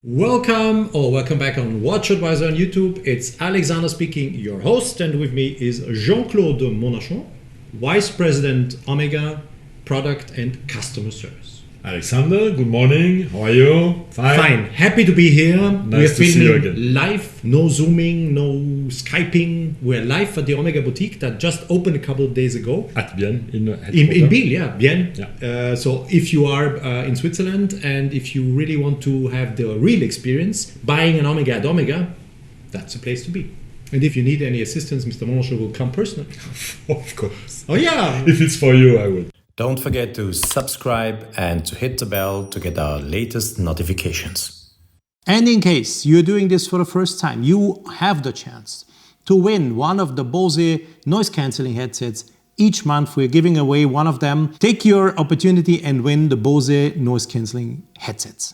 Welcome back on WatchAdvisor on YouTube. It's Alexander speaking, your host, and with me is Jean-Claude Monachon, Vice President Omega, Product and Customer Service. Alexander, good morning. How are you? Fine. Happy to be here. Nice to see you again. Live, no Zooming, no Skyping. We're live at the Omega Boutique that just opened a couple of days ago. At Bienne, in Biel, yeah, Bienne. Yeah. So if you are in Switzerland and if you really want to have the real experience, buying an Omega at Omega, that's the place to be. And if you need any assistance, Mr. Monachon will come personally. Of course. Oh yeah. If it's for you, I would. Don't forget to subscribe and to hit the bell to get our latest notifications. And in case you're doing this for the first time, you have the chance to win one of the Bezel noise cancelling headsets. Each month we're giving away one of them. Take your opportunity and win the Bezel noise cancelling headsets.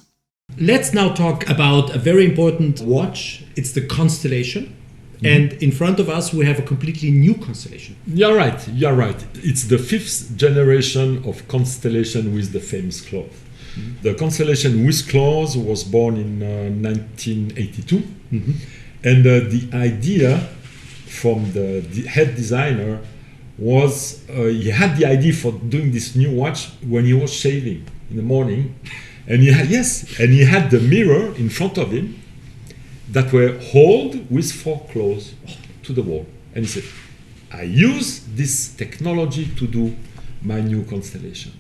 Let's now talk about a very important watch. It's the Constellation. And in front of us, we have a completely new Constellation. You're right. It's the fifth generation of Constellation with the famous cloth. The Constellation with cloth was born in 1982. And the idea from the head designer was he had the idea for doing this new watch when he was shaving in the morning. And he had the mirror in front of him that were hauled with 4 claws to the wall. And he said, I use this technology to do my new Constellation.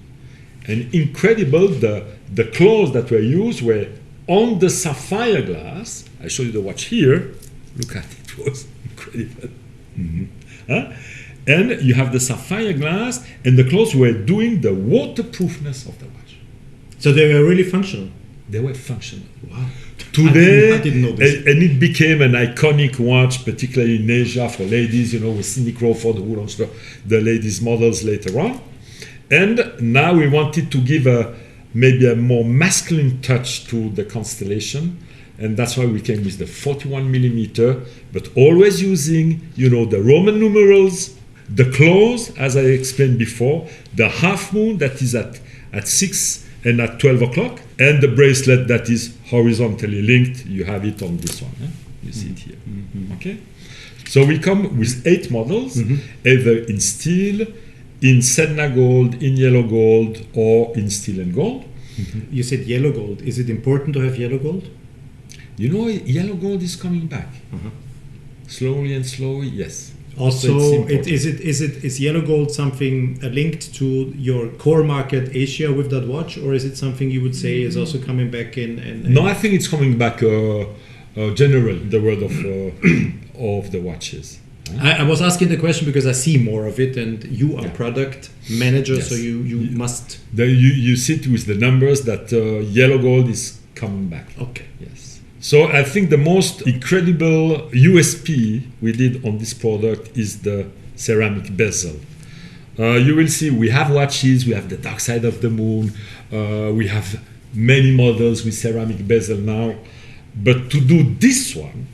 And incredible, the claws that were used were on the sapphire glass. I show you the watch here. Look at it, it was incredible. And you have the sapphire glass, and the claws were doing the waterproofness of the watch. So they were really functional. They were functional. Wow. Today, I didn't know this. And it became an iconic watch, particularly in Asia for ladies, with Cindy Crawford, who launched the ladies' models later on. And now we wanted to give maybe a more masculine touch to the Constellation. And that's why we came with the 41 millimeter, but always using, the Roman numerals, the claws, as I explained before, the half moon that is at 6 and at 12 o'clock, and the bracelet that is horizontally linked. You have it on this one. You see it here. Okay. So we come with 8 models, either in steel, in Sedna gold, in yellow gold, or in steel and gold. You said yellow gold. Is it important to have yellow gold? Yellow gold is coming back. Slowly and slowly, yes. Also, is yellow gold something linked to your core market, Asia, with that watch, or is it something you would say is also coming back in? No, I think it's coming back general in the world of the watches. I was asking the question because I see more of it, and you are product manager, so you must. You see it with the numbers that yellow gold is coming back. Okay. Yes. So I think the most incredible USP we did on this product is the ceramic bezel. You will see we have watches, we have the dark side of the moon, we have many models with ceramic bezel now. But to do this one,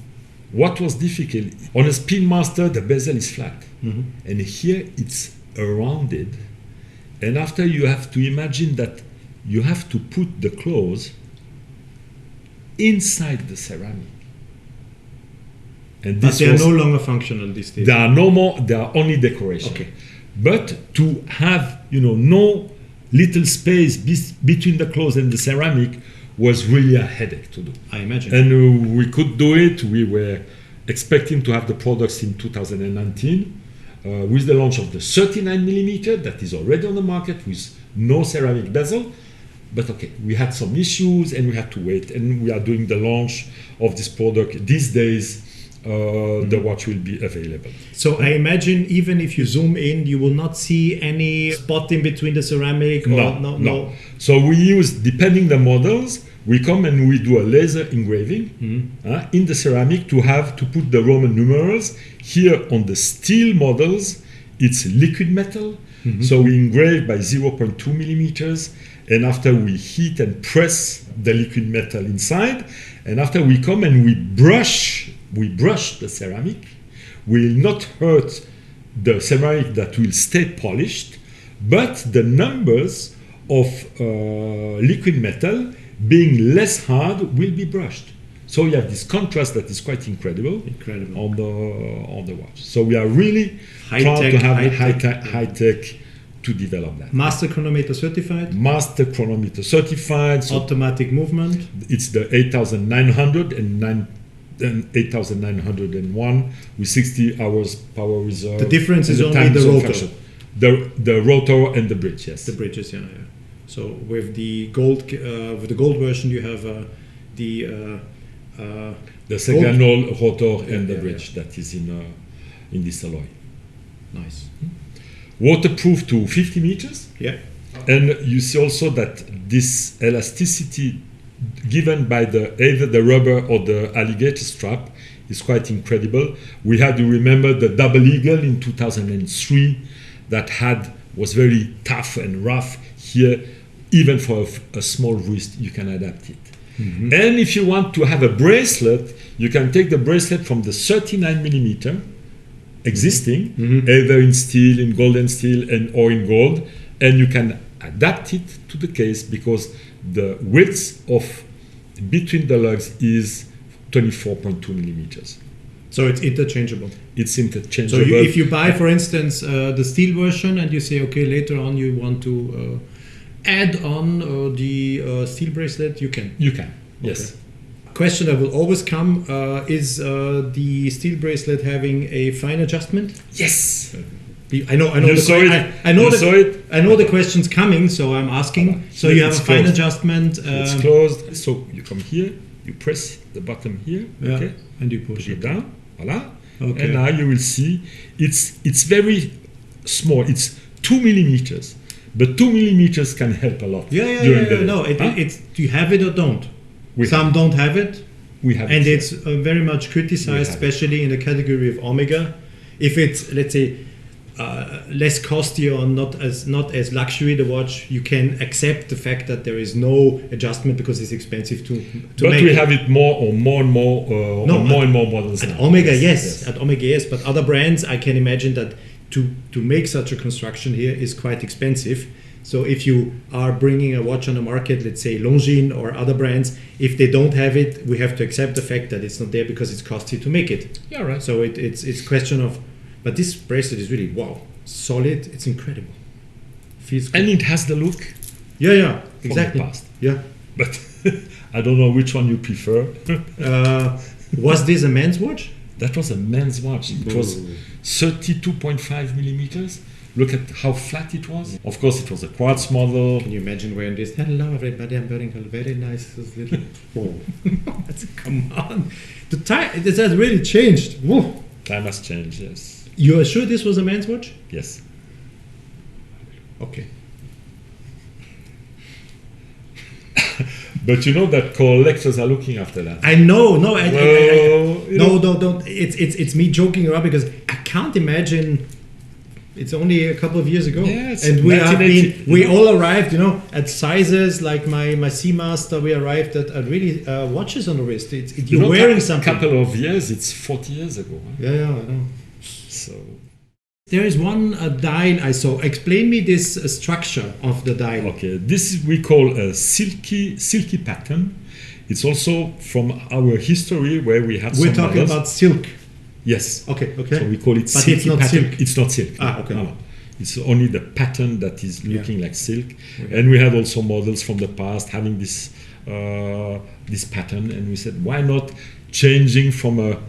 what was difficult? On a Spin Master, the bezel is flat. And here it's rounded. And after you have to imagine that you have to put the claws inside the ceramic. And but they are no longer functional these days. They are no more, they are only decoration. Okay. But to have, no little space between the claws and the ceramic was really a headache to do. I imagine. And we could do it. We were expecting to have the products in 2019 with the launch of the 39 millimeter that is already on the market with no ceramic bezel. But okay, we had some issues and we had to wait. And we are doing the launch of this product. These days, the watch will be available. So I imagine even if you zoom in, you will not see any spot in between the ceramic? No. So we use, depending the models, we come and we do a laser engraving in the ceramic to put the Roman numerals. Here on the steel models, it's liquid metal. So we engrave by 0.2 millimeters. And after we heat and press the liquid metal inside, and after we come and we brush the ceramic, we will not hurt the ceramic that will stay polished, but the numbers of liquid metal being less hard, will be brushed. So you have this contrast that is quite incredible. On the watch. So we are really proud to have high tech to develop that. Master chronometer certified. Master chronometer certified. So automatic movement. It's the 8900 and 8901 with 60 hours power reserve. The difference is only the rotor. The rotor and the bridge, yes. The bridges, yeah. So with the gold version, you have the hexagonal rotor and the bridge that is in this alloy. Nice. Waterproof to 50 meters. Yeah. And you see also that this elasticity given by either the rubber or the alligator strap is quite incredible. We had to remember the double eagle in 2003 that was very tough and rough. Here, even for a small wrist, you can adapt it. Mm-hmm. And if you want to have a bracelet, you can take the bracelet from the 39 millimeter existing, mm-hmm. either in steel, in golden steel, or in gold, and you can adapt it to the case because the width of between the lugs is 24.2 millimeters. So it's interchangeable. It's interchangeable. So if you buy, for instance, the steel version, and you say, okay, later on you want to add on the steel bracelet, you can. You can. Yes. Okay. Question that will always come is the steel bracelet having a fine adjustment? Yes. I know the question's coming, so I'm asking. So you have a fine adjustment. It's closed. So you come here, you press the bottom here, okay, and you push it down. Voila. Okay. And now you will see it's very small. It's 2 millimeters, but 2 millimeters can help a lot. No, it's do you have it or don't? Some don't have it. We have and it. It's very much criticized, especially in the category of Omega. If it's, let's say, less costly or not as luxury the watch, you can accept the fact that there is no adjustment because it's expensive to but make. But we have it more and more models. At Omega, yes. At Omega, yes. But other brands, I can imagine that to make such a construction here is quite expensive. So if you are bringing a watch on the market, let's say Longines or other brands, if they don't have it, we have to accept the fact that it's not there because it's costly to make it. Yeah, right. So it's question of. But this bracelet is really, solid. It's incredible. Feels good. And it has the look. Yeah, from exactly. the past. Yeah. But I don't know which one you prefer. Was this a men's watch? That was a men's watch. It was 32.5 millimeters. Look at how flat it was. Of course, it was a quartz model. Can you imagine wearing this? Hello, everybody. I'm wearing a very nice little. Whoa. Come on. The time it has really changed. Whoa. Time has changed. Yes. You are sure this was a man's watch? Yes. Okay. But you know that collectors are looking after that. I know. No, don't. It's me joking around because I can't imagine. It's only a couple of years ago, and we all arrived, at sizes like my Seamaster. We arrived at really watches on the wrist. You're wearing something. A couple of years. It's 40 years ago. Huh? Yeah, I know. So there is one dial I saw. Explain me this structure of the dial. Okay, this we call a silky pattern. It's also from our history where we had. We're talking about silk. Yes. Okay. So we call it but silky it's not pattern. silk. It's not silk. Okay. No. It's only the pattern that is looking like silk. Okay. And we had also models from the past having this pattern, and we said, why not changing from a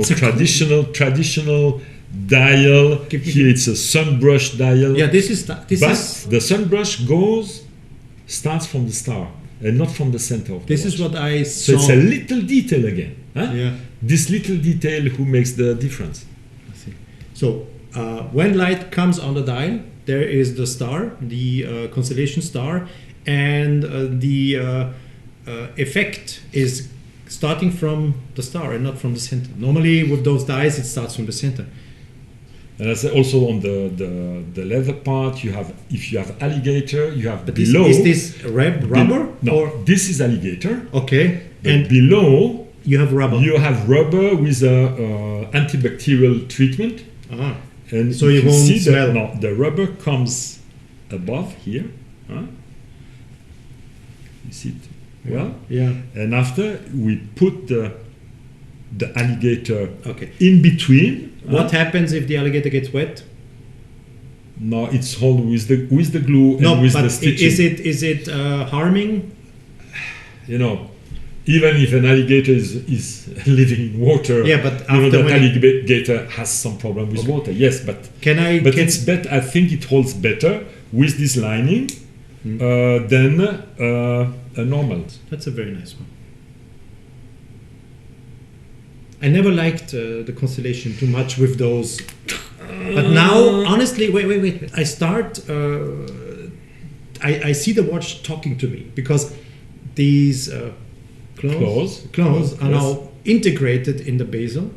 traditional dial? Here it's a sunbrush dial. Yeah, this is. The sunbrush starts from the star and not from the center of the This watch. is what I saw. So it's a little detail again. Huh? Yeah. This little detail who makes the difference. I see. So when light comes on the dial, there is the star, the constellation star, and the effect is starting from the star and not from the center. Normally with those dials, it starts from the center. And I say also on the leather part, if you have alligator, you have but below. Is this rubber? This is alligator. Okay. And below you have rubber. You have rubber with a antibacterial treatment. Uh-huh. And so you won't see smell. The rubber comes above here. Huh? You see it well. Yeah. And after we put the alligator Okay. in between. What happens if the alligator gets wet? No, it's held with the glue No, and with but the stitching. is it harming? You know, even if an alligator is living in water, Yeah, but you know, after that when alligator has some problem with water. Yes, but it's better. I think it holds better with this lining than a normal. That's a very nice one. I never liked the Constellation too much with those. But now, honestly, wait. I start. I see the watch talking to me because these claws are now integrated in the bezel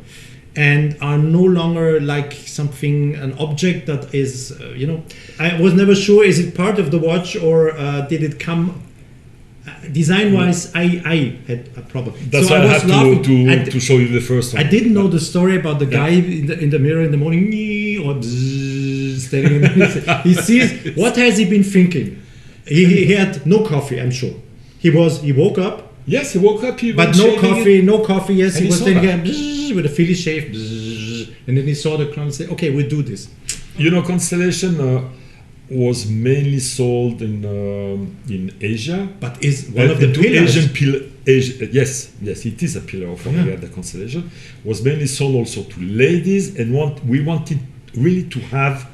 and are no longer like an object that is, I was never sure, is it part of the watch or did it come design-wise? I had a problem. That's why I had to show you the first one. I didn't know the story about the guy in the mirror in the morning or staring at he sees, what has he been thinking? He had no coffee, I'm sure. He woke up. Yes, he woke up. But no coffee. Yes, he was thinking with a Philly shave, and then he saw the crown and said, "Okay, we'll do this." You know, Constellation was mainly sold in Asia, but is one of the pillars. Yes, it is a pillar of the Constellation. Was mainly sold also to ladies, and we wanted really to have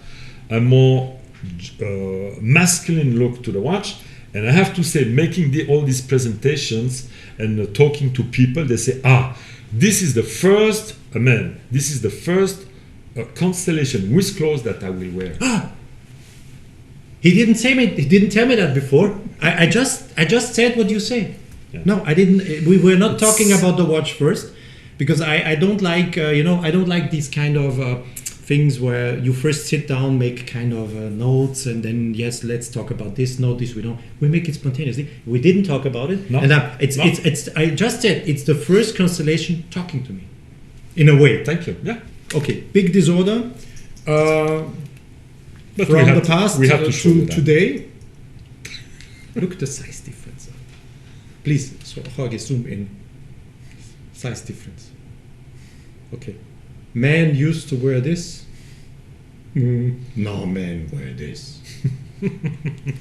a more masculine look to the watch. And I have to say, making all these presentations and talking to people, they say, this is the first Constellation with clothes that I will wear. He didn't tell me that before. I just said what you say. Yeah. No, I didn't. We were not talking about the watch first, because I don't like I don't like these kind of things where you first sit down, make kind of notes, and then yes, let's talk about this. No, this we don't. We make it spontaneously. We didn't talk about it, and it's. I just said it's the first Constellation talking to me, in a way. Thank you. Yeah. Okay. Big disorder. But from the past to today. Look at the size difference. Please, Jorge, zoom in. Size difference. Okay. Men used to wear this. No men wear this.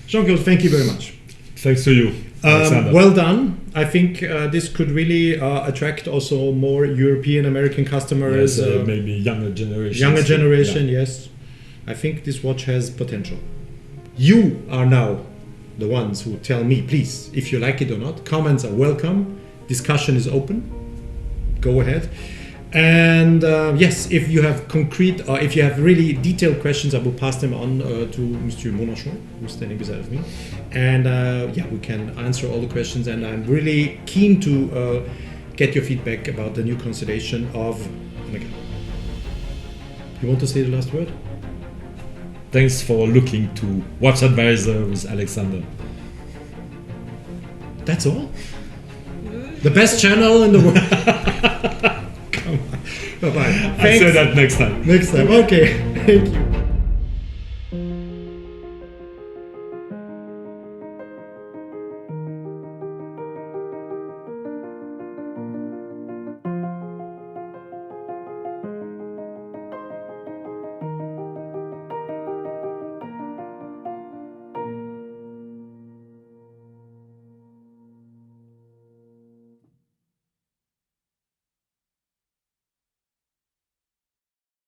Jean-Claude, thank you very much. Thanks to you, Alexander. Well done. I think this could really attract also more European American customers. Yes, maybe younger generation. Younger generation, yes. I think this watch has potential. You are now the ones who tell me, please, if you like it or not. Comments are welcome. Discussion is open. Go ahead. And yes, if you have concrete or if you have really detailed questions, I will pass them on to Mr. Monachon, who's standing beside of me. And yeah, we can answer all the questions. And I'm really keen to get your feedback about the new Constellation of... Oh my God. You want to say the last word? Thanks for looking to WatchAdvisor with Alexander. That's all? The best channel in the world. Come on. Bye-bye. I'll say that next time. Next time. Okay. Thank you.